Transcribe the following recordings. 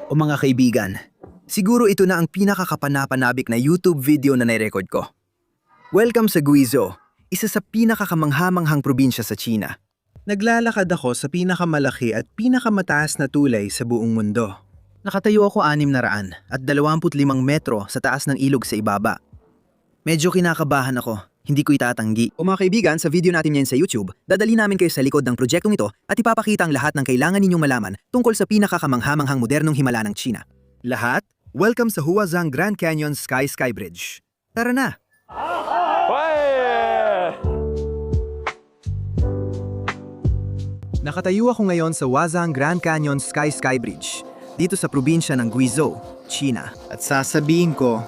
O mga kaibigan, siguro ito na ang pinakakapanapanabik na YouTube video na nai-record ko. Welcome sa Guizhou, isa sa pinakakamanghamanghang probinsya sa China. Naglalakad ako sa pinakamalaki at pinakamataas na tulay sa buong mundo. Nakatayo ako 600 at 25 metro sa taas ng ilog sa ibaba. Medyo kinakabahan ako, hindi ko itatanggi. O mga kaibigan, sa video natin ngayon sa YouTube, dadali namin kayo sa likod ng proyektong ito at ipapakita ang lahat ng kailangan ninyong malaman tungkol sa pinakakamanghamanghang modernong himala ng China. Lahat, welcome sa Huazhang Grand Canyon Sky Bridge. Tara na! Nakatayo ako ngayon sa Huazhang Grand Canyon Sky Bridge, dito sa probinsya ng Guizhou, China. At sasabihin ko,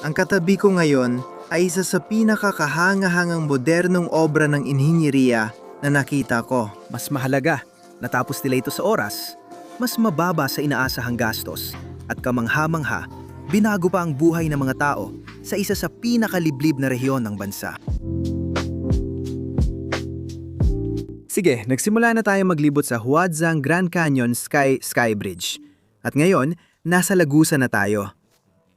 ang katabi ko ngayon ay isa sa pinakakahangahangang modernong obra ng inhinyeriya na nakita ko. Mas mahalaga, natapos nila ito sa oras, mas mababa sa inaasahang gastos, at kamangha-mangha, binago pa ang buhay ng mga tao sa isa sa pinakaliblib na rehiyon ng bansa. Sige, nagsimula na tayo maglibot sa Huazhang Grand Canyon Sky Bridge. At ngayon, nasa Lagusan na tayo.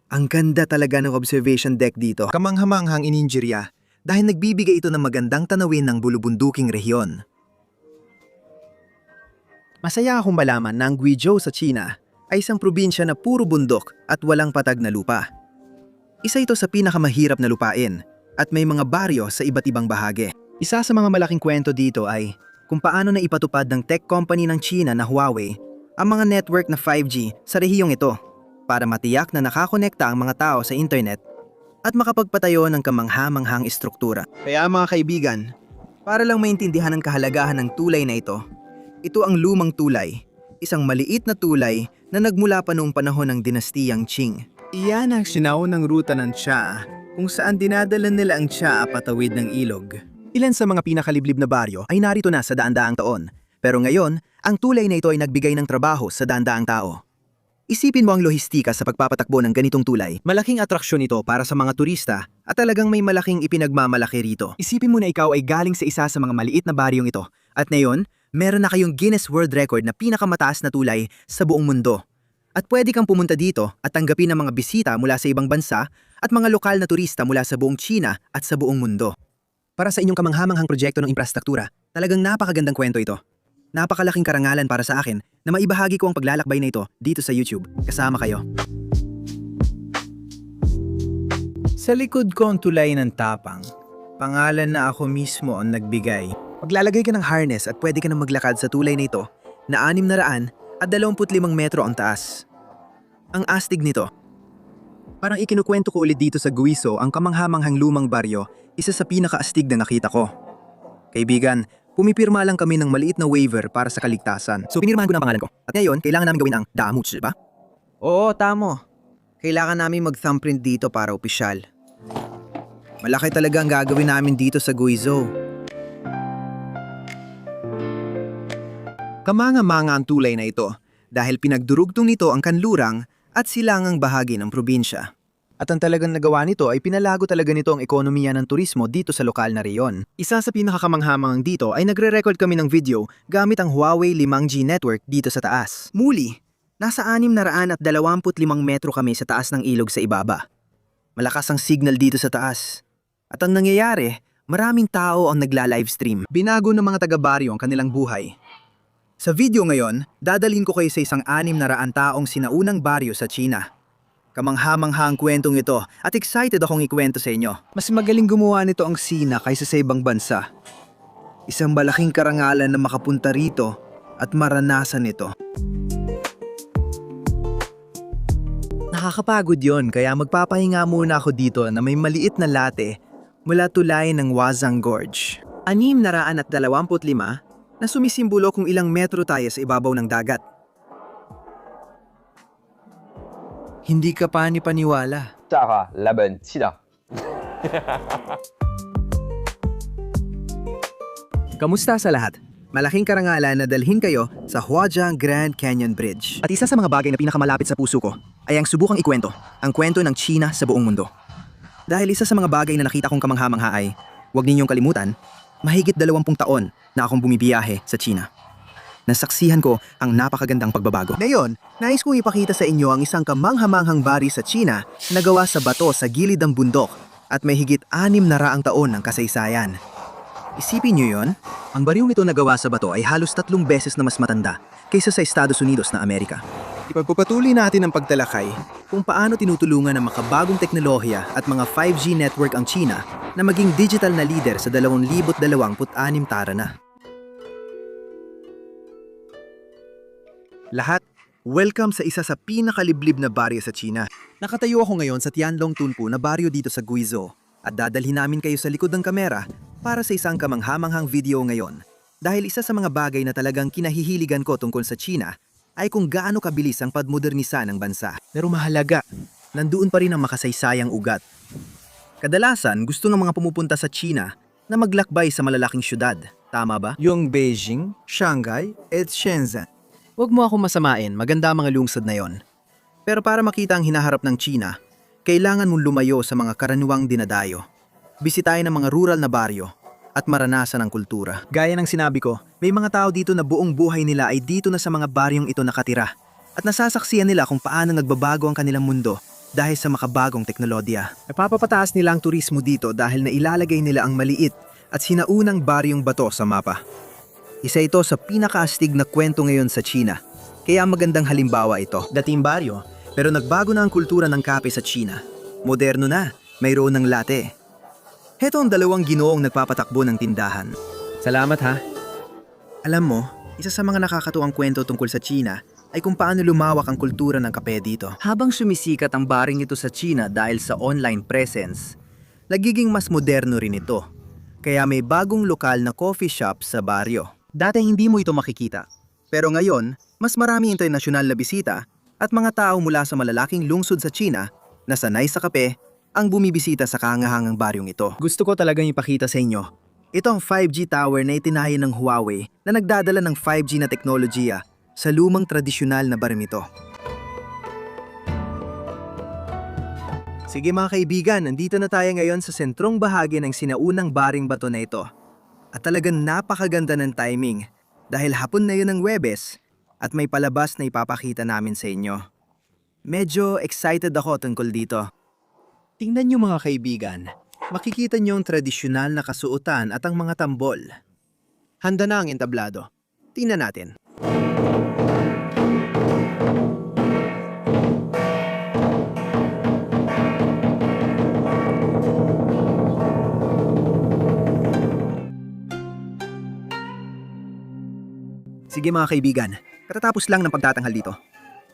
Ang ganda talaga ng observation deck dito. Kamanghamanghang ininjerya dahil nagbibigay ito ng magandang tanawin ng bulubunduking rehiyon. Masaya akong malaman na ang Guizhou sa China ay isang probinsya na puro bundok at walang patag na lupa. Isa ito sa pinakamahirap na lupain at may mga baryo sa iba't ibang bahagi. Isa sa mga malaking kwento dito ay kung paano na ipatupad ng tech company ng China na Huawei ang mga network na 5G sa rehiyong ito para matiyak na nakakonekta ang mga tao sa internet at makapagpatayo ng kamangha-manghang istruktura. Kaya mga kaibigan, para lang maintindihan ang kahalagahan ng tulay na ito ang lumang tulay, isang maliit na tulay na nagmula pa noong panahon ng dinastiyang Qing. Iyan ang sinaunang ruta ng Xia kung saan dinadala nila ang Xia patawid ng ilog. Ilan sa mga pinakaliblib na baryo ay narito na sa daan-daang taon, pero ngayon, ang tulay na ito ay nagbigay ng trabaho sa daan-daang tao. Isipin mo ang lohistika sa pagpapatakbo ng ganitong tulay. Malaking atraksyon ito para sa mga turista at talagang may malaking ipinagmamalaki rito. Isipin mo na ikaw ay galing sa isa sa mga maliit na baryong ito at ngayon, meron na kayong Guinness World Record na pinakamataas na tulay sa buong mundo. At pwede kang pumunta dito at tanggapin ang mga bisita mula sa ibang bansa at mga lokal na turista mula sa buong China at sa buong mundo. Para sa inyong kamanghamanghang proyekto ng infrastruktura, talagang napakagandang kwento ito. Napakalaking karangalan para sa akin na maibahagi ko ang paglalakbay na ito dito sa YouTube. Kasama kayo. Sa likod ko ang tulay ng tapang. Pangalan na ako mismo ang nagbigay. Maglalagay ka ng harness at pwede ka na maglakad sa tulay na ito na 600 at 25 metro ang taas. Ang astig nito. Parang ikinukwento ko ulit dito sa Guizhou ang kamanghamanghang lumang baryo, isa sa pinakaastig na nakita ko. Kaibigan, pumipirma lang kami ng maliit na waiver para sa kaligtasan. So pinirmahan ko na ang pangalan ko. At ngayon, kailangan namin gawin ang damuchi, ba? Oo, tamo. Kailangan namin mag-thumbprint dito para opisyal. Malaki talaga ang gagawin namin dito sa Guizhou. Kamanga-manga ang tulay na ito dahil pinagdurugtong nito ang kanlurang at silangang bahagi ng probinsya. At ang talagang nagawa nito ay pinalago talaga nito ang ekonomiya ng turismo dito sa lokal na reyon. Isa sa pinakakamanghamanghang dito ay nagre-record kami ng video gamit ang Huawei 5G network dito sa taas. Muli, nasa 625 metro kami sa taas ng ilog sa ibaba. Malakas ang signal dito sa taas. At ang nangyayari, maraming tao ang nagla-livestream. Binago ng mga taga-baryo ang kanilang buhay. Sa video ngayon, dadalhin ko kayo sa isang 600 taong sinaunang baryo sa China. Kamangha-mangha ang kwentong ito at excited akong ikwento sa inyo. Mas magaling gumawa nito ang Sina kaysa sa ibang bansa. Isang malaking karangalan na makapunta rito at maranasan ito. Nakakapagod yon kaya magpapahinga muna ako dito na may maliit na latte mula tulay ng Huazhang Gorge. 625 na sumisimbolo kung ilang metro tayo sa ibabaw ng dagat. Hindi ka paniwala. Tara, laban, sila. Kamusta sa lahat? Malaking karangalan na dalhin kayo sa Huazhang Grand Canyon Bridge. At isa sa mga bagay na pinakamalapit sa puso ko ay ang subukang ikwento, ang kwento ng China sa buong mundo. Dahil isa sa mga bagay na nakita kong kamangha-mangha ay, huwag ninyong kalimutan, mahigit 20 taon na akong bumibiyahe sa China. nasaksihan ko ang napakagandang pagbabago. Ngayon, nais kong ipakita sa inyo ang isang kamanghamanghang bari sa China na gawa sa bato sa gilid ng bundok at may higit 600 taon ng kasaysayan. Isipin niyo yon, ang baryong ito na gawa sa bato ay halos 3 beses na mas matanda kaysa sa Estados Unidos na Amerika. Ipagpapatuloy natin ang pagtalakay kung paano tinutulungan ng makabagong teknolohiya at mga 5G network ang China na maging digital na leader sa 2026 tara na. Lahat, welcome sa isa sa pinakaliblib na baryo sa China. Nakatayo ako ngayon sa Tianlong Tunpu na baryo dito sa Guizhou at dadalhin namin kayo sa likod ng kamera para sa isang kamanghamanghang video ngayon. Dahil isa sa mga bagay na talagang kinahihiligan ko tungkol sa China ay kung gaano kabilis ang pagmodernisa ng bansa. Pero mahalaga, nandoon pa rin ang makasaysayang ugat. Kadalasan, gusto ng mga pumupunta sa China na maglakbay sa malalaking syudad. Tama ba? Yung Beijing, Shanghai, at Shenzhen. Huwag mo ako masamain, maganda ang mga lungsod na yon. Pero para makita ang hinaharap ng China, kailangan mong lumayo sa mga karaniwang dinadayo. Bisitahin ang mga rural na baryo at maranasan ang kultura. Gaya ng sinabi ko, may mga tao dito na buong buhay nila ay dito na sa mga baryong ito nakatira at nasasaksiyan nila kung paano nagbabago ang kanilang mundo dahil sa makabagong teknolohiya. Napapapataas nila ang turismo dito dahil nailalagay nila ang maliit at sinaunang baryong bato sa mapa. Isa ito sa pinakaastig na kwento ngayon sa China, kaya magandang halimbawa ito. Dating baryo, pero nagbago na ang kultura ng kape sa China. Moderno na, mayroon ng latte. Heto ang 2 ginoong nagpapatakbo ng tindahan. Salamat ha. Alam mo, isa sa mga nakakatuwang kwento tungkol sa China ay kung paano lumawak ang kultura ng kape dito. Habang sumisikat ang baring ito sa China dahil sa online presence, nagiging mas moderno rin ito. Kaya may bagong lokal na coffee shop sa baryo. Dati hindi mo ito makikita. Pero ngayon, mas marami internasyonal na bisita at mga tao mula sa malalaking lungsod sa China na sanay sa kape ang bumibisita sa kahangahangang baryong ito. Gusto ko talagang ipakita sa inyo. Ito ang 5G tower na itinayo ng Huawei na nagdadala ng 5G na teknolohiya sa lumang tradisyonal na baryong ito. Sige mga kaibigan, nandito na tayo ngayon sa sentrong bahagi ng sinaunang baring bato na ito. At talagang napakaganda ng timing dahil hapon na yun ng Huwebes at may palabas na ipapakita namin sa inyo. Medyo excited ako tungkol dito. Tingnan niyo mga kaibigan, makikita niyo ang tradisyonal na kasuotan at ang mga tambol. Handa na ang entablado. Tingnan natin. Sige mga kaibigan, katatapos lang ng pagtatanghal dito.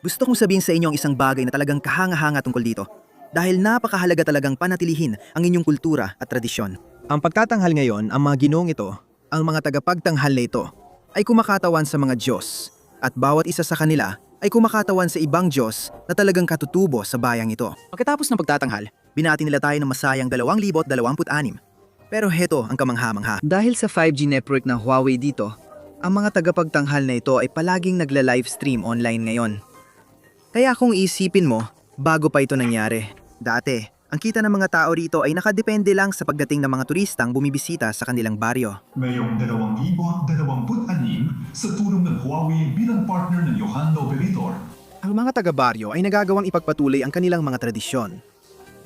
Gusto kong sabihin sa inyo ang isang bagay na talagang kahanga-hanga tungkol dito. Dahil napakahalaga talagang panatilihin ang inyong kultura at tradisyon. Ang pagtatanghal ngayon, ang mga ginoong ito, ang mga tagapagtanghal na ito, ay kumakatawan sa mga Diyos. At bawat isa sa kanila ay kumakatawan sa ibang Diyos na talagang katutubo sa bayang ito. Pagkatapos ng pagtatanghal, binati nila tayo ng masayang 2026. Pero heto ang kamangha-mangha. Dahil sa 5G network ng Huawei dito, ang mga tagapagtanghal na ito ay palaging nagla-livestream online ngayon. Kaya kung isipin mo, bago pa ito nangyari. Dati, ang kita ng mga tao rito ay nakadepende lang sa pagdating ng mga turistang bumibisita sa kanilang baryo. Ngayong 2026 sa tulong ng Huawei bilang partner ng Yohan Operator. Ang mga taga-baryo ay nagagawang ipagpatuloy ang kanilang mga tradisyon.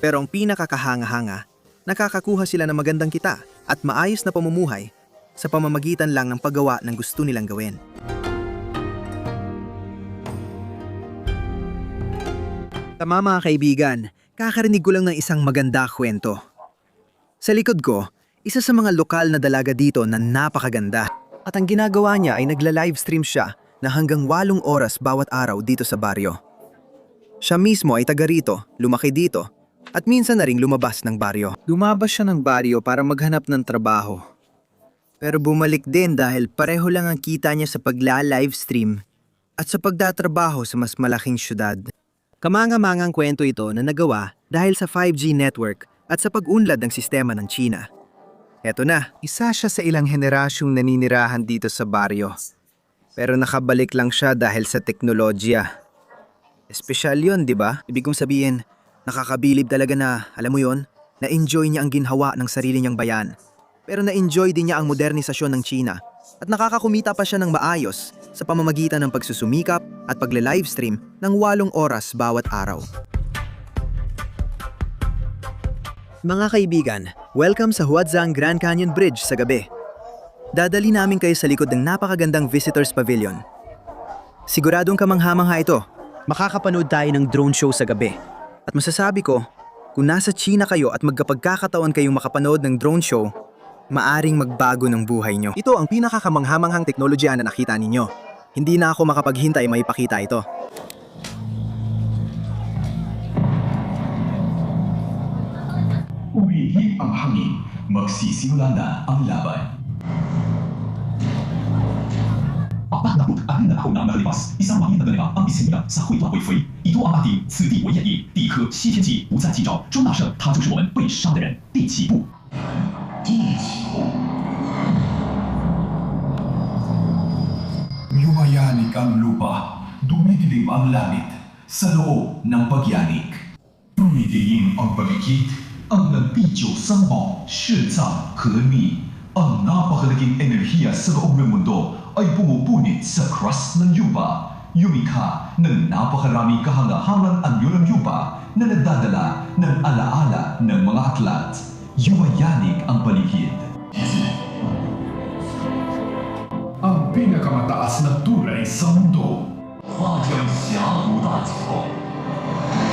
Pero ang pinakakahanga-hanga, nakakakuha sila ng magandang kita at maayos na pamumuhay sa pamamagitan lang ng paggawa ng gusto nilang gawin. Tama mga kaibigan, kakarinig ko lang ng isang maganda kwento. Sa likod ko, isa sa mga lokal na dalaga dito na napakaganda. At ang ginagawa niya ay nagla-livestream siya na hanggang 8 oras bawat araw dito sa baryo. Siya mismo ay taga rito, lumaki dito, at minsan na ring lumabas ng baryo. Lumabas siya ng baryo para maghanap ng trabaho. Pero bumalik din dahil pareho lang ang kita niya sa pagla-livestream at sa pagdatrabaho sa mas malaking syudad. Kamanga-mangang kwento ito na nagawa dahil sa 5G network at sa pag-unlad ng sistema ng China. Eto na, isa siya sa ilang henerasyong naninirahan dito sa baryo. Pero nakabalik lang siya dahil sa teknolohiya. Espesyal yun, di ba? Ibig kong sabihin, nakakabilib talaga na, alam mo yon, na-enjoy niya ang ginhawa ng sarili niyang bayan. Pero na-enjoy din niya ang modernisasyon ng China at nakakakumita pa siya ng maayos sa pamamagitan ng pagsusumikap at pagle-livestream ng 8 oras bawat araw. Mga kaibigan, welcome sa Huadzang Grand Canyon Bridge sa gabi. Dadali namin kayo sa likod ng napakagandang Visitors Pavilion. Siguradong kamangha-mangha ito. Makakapanood tayo ng drone show sa gabi. At masasabi ko, kung nasa China kayo at magkapagkakataon kayong makapanood ng drone show, maaring magbago ng buhay nyo. Ito ang pinakakamangha-manghang teknolohiya na nakita ninyo. Hindi na ako makapaghintay maipakita ito. Umihip ang hangin, magsisimula na ang laban. 46na taon na nakalipas, isang mahina na nila ang isimula sa会乱会飞。Ito ang ating 此地为演绎，第一颗西天记不再计较，庄大圣他就是我们被杀的人。第7步，Yumayanig ang lupa, dumidilim ang langit, sa loob ng pagyanig. Dumidilim ang paligid, ang nagpidyo sa mga siyensang kalami. Ang napakalaking enerhiya sa loob ng mundo ay bumupunit sa crust ng yupa. Yumikha ng napakaraming kahangahangang anyo ng yupa na nagdadala ng alaala ng mga atlat. Yumayanig ang paligid. Ang pinakamataas na tulay sa mundo. 画将峡谷大桥，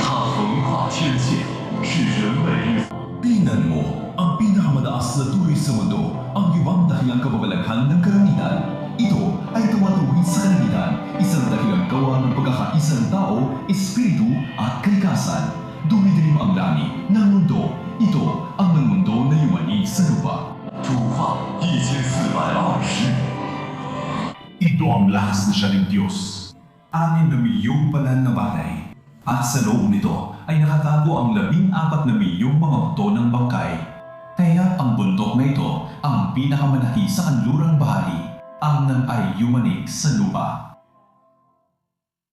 它横跨天堑，是人类。 Tingnan mo, ang pinakamataas na tulay sa mundo, ang ibang dakilang kababalaghan ng kalangitan. Ito ay tumatuwid sa kalangitan, isang dakilang gawa ng pagkakaisang tao, espiritu at kalikasan. Dumidilim ang langit ng mundo. Ito ang ng mundo na yumanig sa lupa. 主画1420。 Ito ang lakas na siya ng Diyos. 6 na milyong panan na balay. At sa loob nito ay nakatago ang 14 na milyong mga buto ng bangkay. Kaya ang bundok na ito ang pinakamanahi sa kanlurang bahagi, ang nang ay yumanig sa lupa.